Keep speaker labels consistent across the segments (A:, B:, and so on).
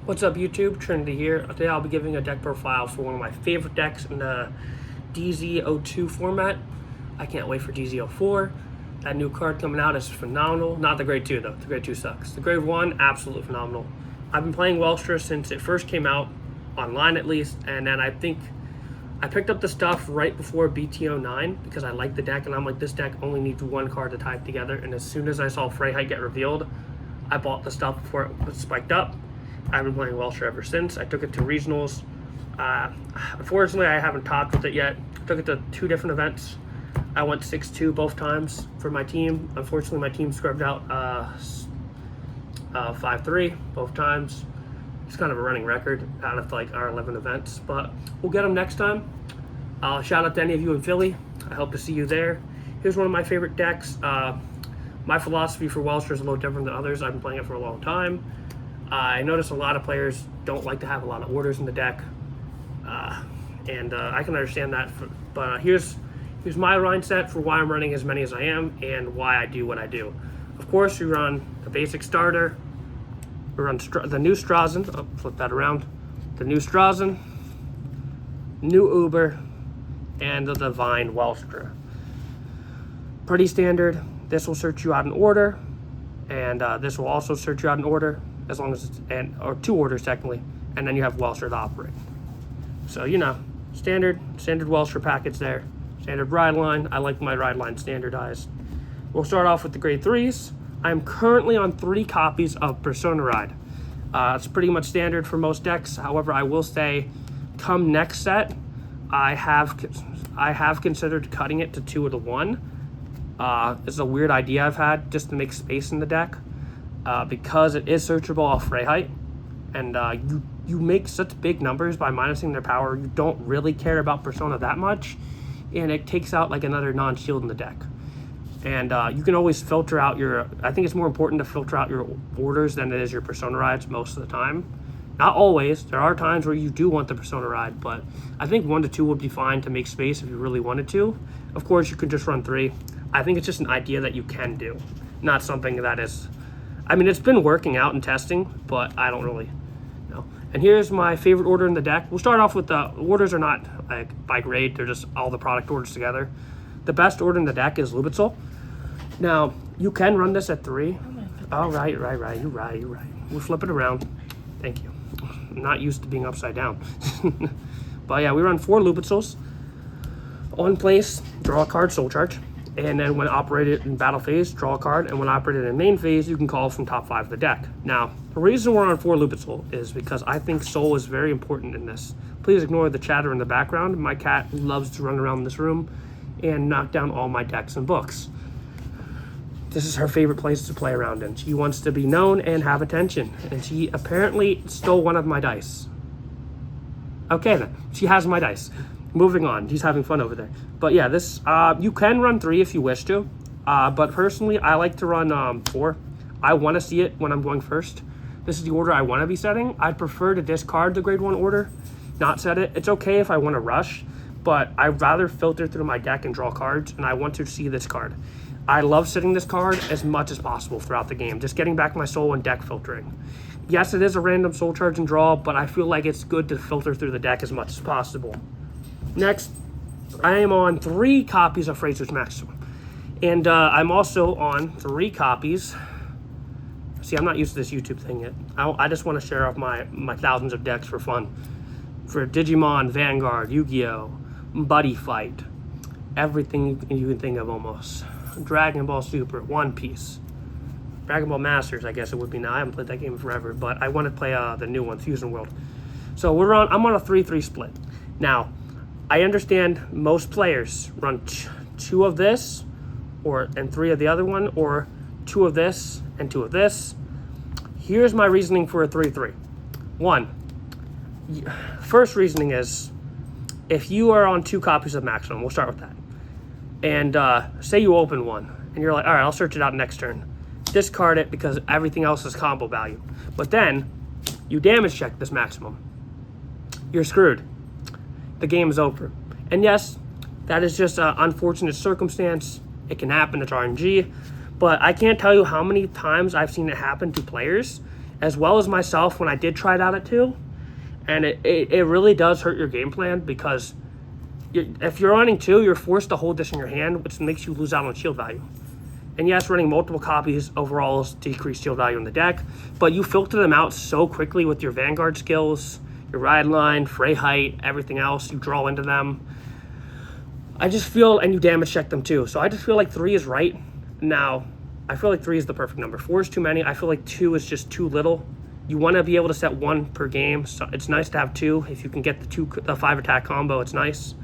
A: What's up YouTube, Trinity here. Today I'll be giving a deck profile for one of my favorite decks in the DZ02 format. I can't wait for DZ04. That new card coming out is phenomenal. Not the grade 2 though, the grade 2 sucks. The grade 1, absolutely phenomenal. I've been playing Welstra since it first came out, online at least, and then I think I picked up the stuff right before BT09 because I liked the deck and I'm like, this deck only needs one card to tie it together, and as soon as I saw Cardfight get revealed, I bought the stuff before it was spiked up. I've been playing Welstra ever since. I took it to regionals. Unfortunately, I haven't topped with it yet. I took it to 2 different events. I went 6-2 both times for my team. Unfortunately, my team scrubbed out 5-3 both times. It's kind of a running record out of like our 11 events, but we'll get them next time. Shout out to any of you in Philly. I hope to see you there. Here's one of my favorite decks. My philosophy for Welstra is a little different than others. I've been playing it for a long time. I notice a lot of players don't like to have a lot of orders in the deck, and I can understand that. But here's my mindset for why I'm running as many as I am and why I do what I do. Of course, we run the basic starter. We run the new Strazen. Oh, flip that around. The new Strazen, new Uber, and the Divine Welstra. Pretty standard. This will search you out in order, and this will also search you out in order, as long as it's, or 2 orders technically, and then you have Welstra to operate. So, you know, standard Welstra package there. Standard ride line. I like my ride line standardized. We'll start off with the grade 3s. I'm currently on 3 copies of Persona Ride. It's pretty much standard for most decks. However, I will say, come next set, I have considered cutting it to 2 to 1. It's a weird idea I've had just to make space in the deck. Because it is searchable off Cardfight, and you make such big numbers by minusing their power, you don't really care about Persona that much, and it takes out like another non-shield in the deck. And you can always filter out your, I think it's more important to filter out your orders than it is your Persona rides most of the time. Not always. There are times where you do want the Persona ride, but I think 1 to 2 would be fine to make space if you really wanted to. Of course, you could just run 3. I think it's just an idea that you can do, not something that is, I mean, it's been working out and testing, but I don't really know. And here's my favorite order in the deck. We'll start off with the orders are not like by grade, they're just all the product orders together. The best order in the deck is Lubitzel. Now, you can run this at 3. Oh, right, you're right. We'll flip it around. Thank you. I'm not used to being upside down. But yeah, we run 4 Lubitzels. On place, draw a card, soul charge. And then when operated in battle phase, draw a card, and when operated in main phase, you can call from top 5 of the deck. Now, the reason we're on 4 Lubitzel is because I think soul is very important in this. Please ignore the chatter in the background. My cat loves to run around this room and knock down all my decks and books. This is her favorite place to play around in. She wants to be known and have attention, and she apparently stole one of my dice. Okay then, she has my dice. Moving on, he's having fun over there. But yeah, this you can run 3 if you wish to, but personally I like to run 4. I want to see it when I'm going first. This is the order I want to be setting. I'd prefer to discard the grade 1 order, not set it. It's okay if I want to rush, but I'd rather filter through my deck and draw cards, and I want to see this card. I love sitting this card as much as possible throughout the game, just getting back my soul and deck filtering. Yes, it is a random soul charge and draw, but I feel like it's good to filter through the deck as much as possible. Next, I am on 3 copies of Fraser's Maximum. And I'm also on 3 copies. See, I'm not used to this YouTube thing yet. I just want to share off my thousands of decks for fun. For Digimon, Vanguard, Yu-Gi-Oh!, Buddy Fight, everything you can think of almost. Dragon Ball Super, One Piece, Dragon Ball Masters, I guess it would be now. I haven't played that game forever, but I want to play the new one, Fusion World. So I'm on a 3-3 split. Now, I understand most players run 2 of this and 3 of the other one, or 2 of this and 2 of this. Here's my reasoning for a 3-3. 1, first reasoning is if you are on 2 copies of Maximum, we'll start with that. And say you open one and you're like, all right, I'll search it out next turn. Discard it because everything else is combo value. But then you damage check this Maximum. You're screwed. The game is over. And yes, that is just an unfortunate circumstance. It can happen, it's RNG. But I can't tell you how many times I've seen it happen to players, as well as myself when I did try it out at 2. And it really does hurt your game plan, because if you're running 2, you're forced to hold this in your hand, which makes you lose out on shield value. And yes, running multiple copies overall decrease shield value in the deck, but you filter them out so quickly with your Vanguard skills, your ride line, fray height, everything else. You draw into them. I just feel, and you damage check them too. So I just feel like 3 is right. Now, I feel like 3 is the perfect number. 4 is too many. I feel like 2 is just too little. You want to be able to set 1 per game. So it's nice to have 2. If you can get the 5 attack combo, it's nice.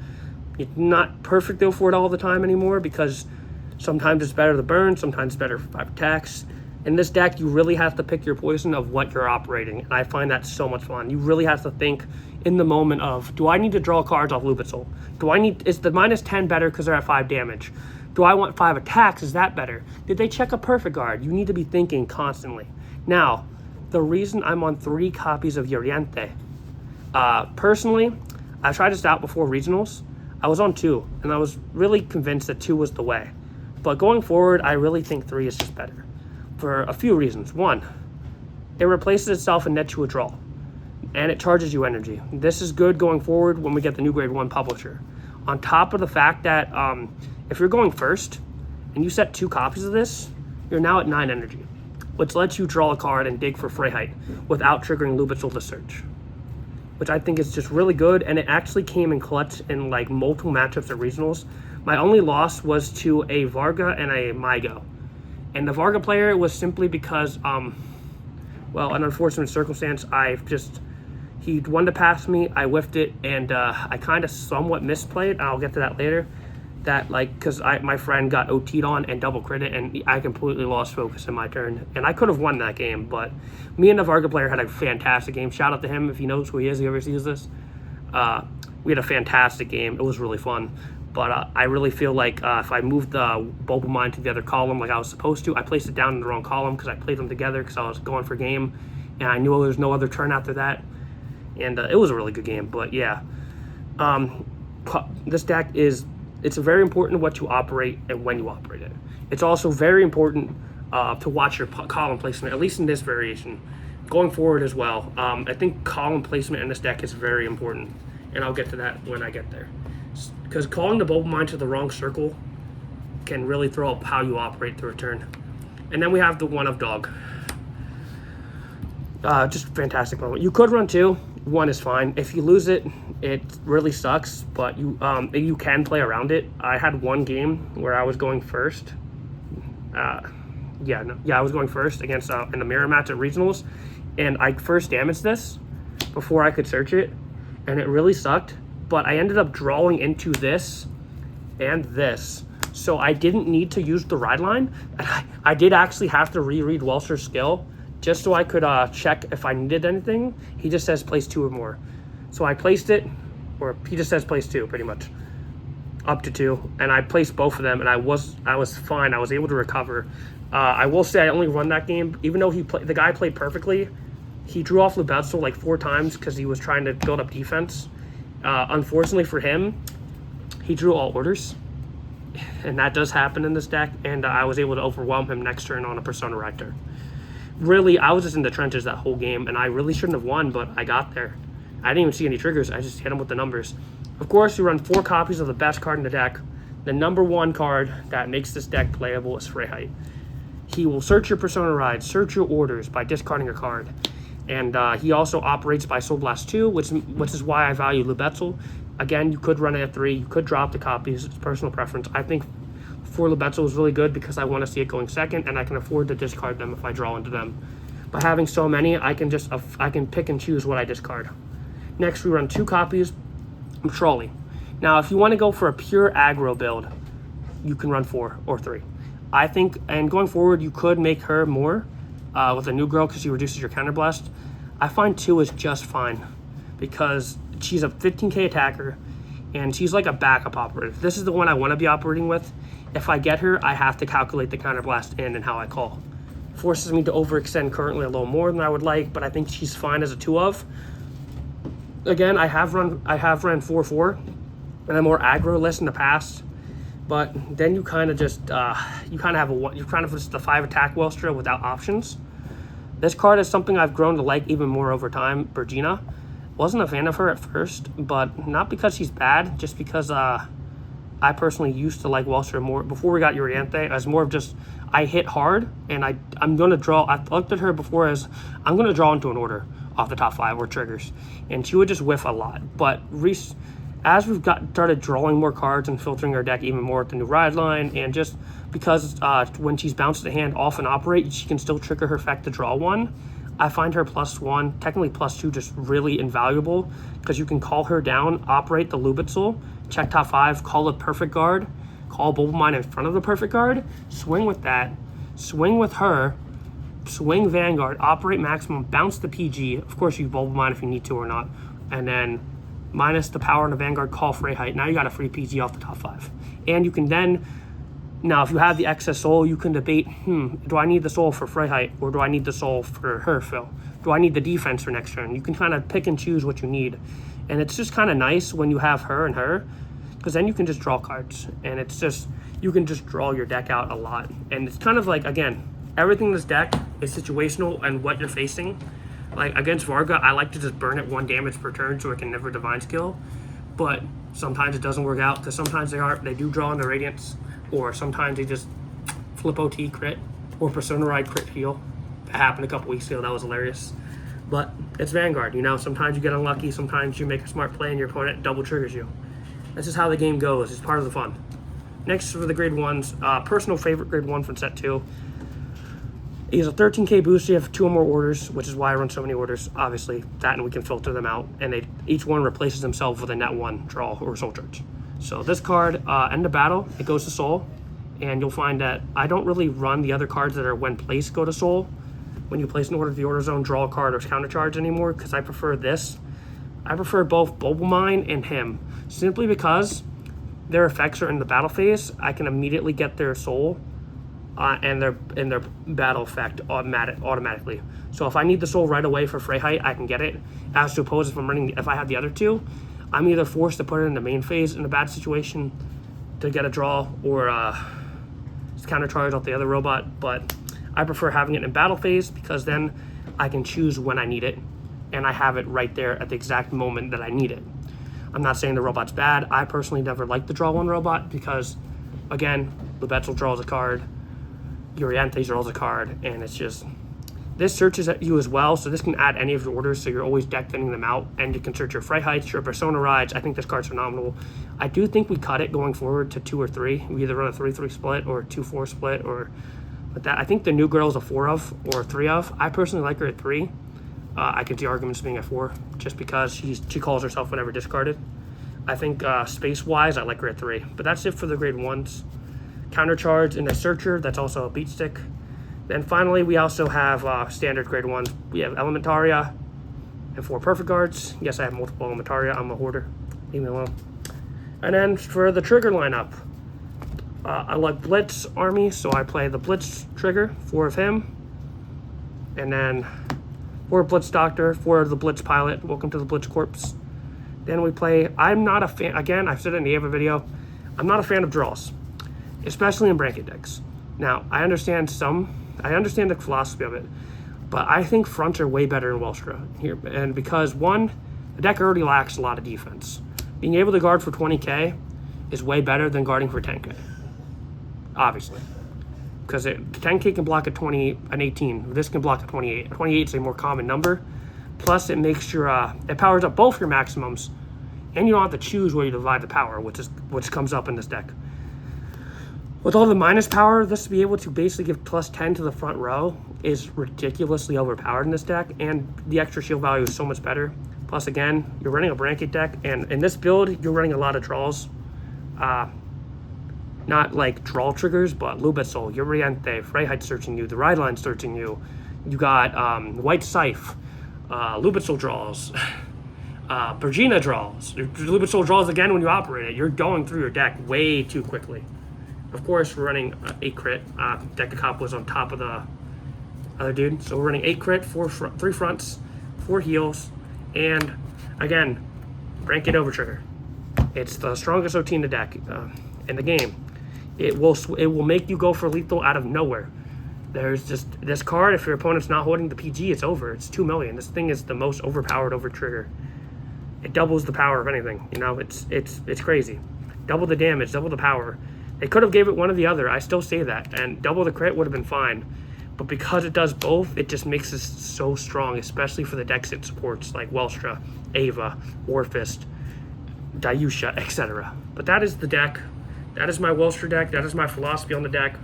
A: It's not perfect though for it all the time anymore, because sometimes it's better to burn, sometimes it's better for 5 attacks. In this deck, you really have to pick your poison of what you're operating, and I find that so much fun. You really have to think in the moment of, do I need to draw cards off Lubitzel? Is the -10 better because they're at 5 damage? Do I want 5 attacks? Is that better? Did they check a perfect guard? You need to be thinking constantly. Now, the reason I'm on 3 copies of Llorente, personally, I tried this out before regionals. I was on 2, and I was really convinced that 2 was the way. But going forward, I really think 3 is just better for a few reasons. 1, it replaces itself and nets you a draw, and it charges you energy. This is good going forward when we get the new grade 1 publisher. On top of the fact that if you're going first and you set 2 copies of this, you're now at 9 energy, which lets you draw a card and dig for fray height without triggering Lubitzel to search, which I think is just really good. And it actually came in clutch in like multiple matchups at regionals. My only loss was to a Varga and a Mygo. And the Varga player was simply because, well, an unfortunate circumstance. He wanted to pass me, I whiffed it, and I kind of somewhat misplayed. I'll get to that later. That, like, because my friend got OT'd on and double crit, and I completely lost focus in my turn. And I could have won that game, but me and the Varga player had a fantastic game. Shout out to him if he knows who he is, if he ever sees this. We had a fantastic game. It was really fun. But I really feel like if I moved the Bulb of Mine to the other column like I was supposed to, I placed it down in the wrong column because I played them together because I was going for game, and I knew there was no other turn after that. And it was a really good game. But yeah, this deck it's very important what you operate and when you operate it. It's also very important to watch your column placement, at least in this variation. Going forward as well, I think column placement in this deck is very important, and I'll get to that when I get there. Because calling the Bulb Mine to the wrong circle can really throw up how you operate the return. And then we have the 1 of Dog. Just fantastic moment. You could run 2. 1 is fine. If you lose it, it really sucks, but you can play around it. I had 1 game where I was going first. I was going first against in the mirror match at regionals, and I first damaged this before I could search it, and it really sucked. But I ended up drawing into this and this, so I didn't need to use the ride line. I did actually have to reread Welstra's skill just so I could check if I needed anything. He just says place 2 or more, so I placed it, or he just says place 2 pretty much, up to 2, and I placed both of them, and I was fine. I was able to recover. I will say I only run that game, even though the guy played perfectly. He drew off Lubetzel like 4 times because he was trying to build up defense. Unfortunately for him, he drew all orders, and that does happen in this deck, and I was able to overwhelm him next turn on a Persona Ride turn. Really, I was just in the trenches that whole game, and I really shouldn't have won, but I got there. I didn't even see any triggers. I just hit him with the numbers. Of course, you run 4 copies of the best card in the deck. The number 1 card that makes this deck playable is fray height. He will search your Persona Ride, search your orders by discarding a card. And he also operates by Soul Blast 2, which is why I value Lubetzel. Again, you could run it at 3. You could drop the copies. It's personal preference. I think 4 Lubetzel is really good because I want to see it going second, and I can afford to discard them if I draw into them. By having so many, I can pick and choose what I discard. Next, we run 2 copies of Trolley. Now, if you want to go for a pure aggro build, you can run 4 or 3. I think, and going forward, you could make her more with a new girl because she reduces your counterblast. I find 2 is just fine because she's a 15k attacker and she's like a backup operative. This is the one I want to be operating with. If I get her, I have to calculate the counterblast in and how I call. Forces me to overextend currently a little more than I would like, but I think she's fine as a 2 of. Again, I have run 4/4 and a more aggro list in the past, but then you kind of just just the 5 attack Welstra without options. This card is something I've grown to like even more over time. Virginia. Wasn't a fan of her at first, but not because she's bad, just because I personally used to like Welstra more before we got Uriante. As more of just, I hit hard, and I'm going to draw. I looked at her before as, I'm going to draw into an order off the top 5 or triggers, and she would just whiff a lot. But as we've started drawing more cards and filtering our deck even more with the new ride line, and just because when she's bounced the hand off and operate, she can still trigger her effect to draw 1. I find her +1, technically +2, just really invaluable, because you can call her down, operate the Lubitzel, check top 5, call a perfect guard, call Bulba Mine in front of the perfect guard, swing with that, swing with her, swing Vanguard, operate maximum, bounce the PG. Of course, you Bulba Mine if you need to or not, and then minus the power on the Vanguard, call Freyheit. Now you got a free PG off the top 5. And you can then, now if you have the excess soul, you can debate, do I need the soul for Freyheit, or do I need the soul for her fill? Do I need the defense for next turn? You can kind of pick and choose what you need. And it's just kind of nice when you have her and her, because then you can just draw cards. And it's just, you can just draw your deck out a lot. And it's kind of like, again, everything in this deck is situational and what you're facing. Like against Varga, I like to just burn it 1 damage per turn so it can never divine skill. But sometimes it doesn't work out, because sometimes they do draw into Radiance, or sometimes they just flip OT crit, or Persona Ride crit heal. That happened a couple weeks ago, that was hilarious. But it's Vanguard, you know, sometimes you get unlucky, sometimes you make a smart play and your opponent double triggers you. That's just how the game goes, it's part of the fun. Next for the grade 1s, personal favorite grade 1 from set 2. He's a 13k boost, you have 2 or more orders, which is why I run so many orders, obviously. That, and we can filter them out, and each one replaces themselves with a net 1 draw or soul charge. So this card, end of battle, it goes to soul, and you'll find that I don't really run the other cards that are when placed go to soul. When you place an order to the order zone, draw a card or counter charge anymore, because I prefer this. I prefer both Bulba Mine and him, simply because their effects are in the battle phase. I can immediately get their soul and their battle effect automatically. So if I need the soul right away for Freyheit, I can get it. As to oppose if I have the other 2, I'm either forced to put it in the main phase in a bad situation to get a draw, or counter charge off the other robot. But I prefer having it in battle phase, because then I can choose when I need it, and I have it right there at the exact moment that I need it. I'm not saying the robot's bad. I personally never liked the draw 1 robot, because again, Lubetzel draws a card, Uriante draws a card, and it's just, this searches at you as well, so this can add any of your orders, so you're always deck thinning them out, and you can search your Freyheits, your Persona Rides. I think this card's phenomenal. I do think we cut it going forward to 2 or 3. We either run a 3-3 split or a 2-4 split, or but that. I think the new girl's a 4 of or 3 of. I personally like her at 3. I can see arguments being at 4, just because she calls herself whenever discarded. I think space-wise, I like her at 3. But that's it for the grade 1s. Counter charge and a searcher, that's also a beat stick. Then finally, we also have standard grade 1s. We have Elementaria and 4 perfect guards. Yes, I have multiple Elementaria. I'm a hoarder. Leave me alone. And then for the trigger lineup, I like Blitz Army, so I play the Blitz trigger, 4 of him. And then 4 Blitz Doctor, 4 of the Blitz Pilot. Welcome to the Blitz Corpse. Then we play, I'm not a fan, again, I've said it in the Ava video, I'm not a fan of draws, especially in bracket decks. Now, I understand the philosophy of it, but I think fronts are way better in Welstra here. And because, 1, the deck already lacks a lot of defense. Being able to guard for 20k is way better than guarding for 10k, obviously. Because 10k can block a 20, an 18. This can block a 28. 28 is a more common number. Plus, it makes your it powers up both your maximums, and you don't have to choose where you divide the power, which comes up in this deck. With all the minus power, this to be able to basically give +10 to the front row is ridiculously overpowered in this deck, and the extra shield value is so much better. Plus, again, you're running a bracket deck, and in this build, you're running a lot of draws. Not like draw triggers, but Lubetzel, Uriante, Freyheit searching you, the Ride Line searching you. You got White Scythe, Lubetzel draws, Virginia draws. Lubetzel draws again when you operate it. You're going through your deck way too quickly. Of course, we're running 8 crit. Deck of Cop was on top of the other dude. So we're running 8 crit, 3 fronts, 4 heals, and again, bracket over trigger. It's the strongest OT in the deck, in the game. It will make you go for lethal out of nowhere. There's just this card. If your opponent's not holding the PG, it's over. It's 2 million. This thing is the most overpowered over trigger. It doubles the power of anything. You know, it's crazy. Double the damage, double the power. They could have gave it one or the other. I still say that, and double the crit would have been fine. But because it does both, it just makes this so strong, especially for the decks it supports, like Welstra, Ava, Orfist, Dayusha, etc. But that is the deck. That is my Welstra deck. That is my philosophy on the deck.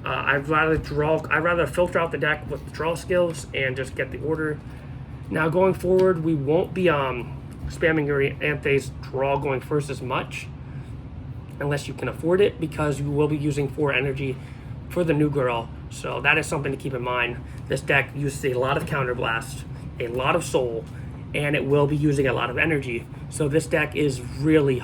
A: I'd rather filter out the deck with the draw skills and just get the order. Now going forward, we won't be spamming your Anthe's draw going first as much, unless you can afford it, because you will be using 4 energy for the new girl. So that is something to keep in mind. This deck uses a lot of counterblast, a lot of soul, and it will be using a lot of energy. So this deck is really,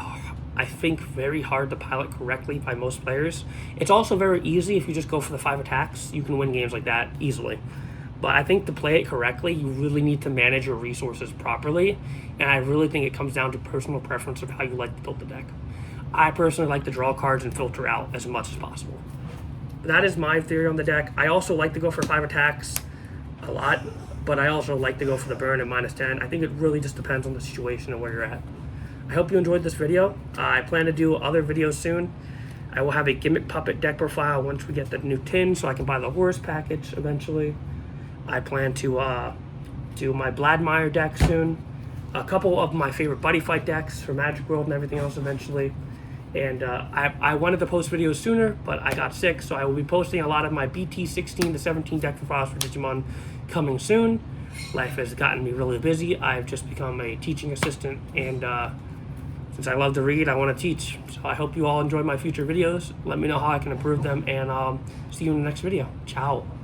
A: I think, very hard to pilot correctly by most players. It's also very easy if you just go for the 5 attacks. You can win games like that easily. But I think to play it correctly, you really need to manage your resources properly. And I really think it comes down to personal preference of how you like to build the deck. I personally like to draw cards and filter out as much as possible. That is my theory on the deck. I also like to go for 5 attacks a lot, but I also like to go for the burn at -10. I think it really just depends on the situation and where you're at. I hope you enjoyed this video. I plan to do other videos soon. I will have a gimmick puppet deck profile once we get the new tin, so I can buy the horse package eventually. I plan to do my Bladmeyer deck soon. A couple of my favorite buddy fight decks for Magic World and everything else eventually. And I wanted to post videos sooner, but I got sick, so I will be posting a lot of my BT 16 to 17 deck profiles for Digimon coming soon. Life has gotten me really busy. I've just become a teaching assistant, and since I love to read, I want to teach. So I hope you all enjoy my future videos. Let me know how I can improve them, and see you in the next video. Ciao.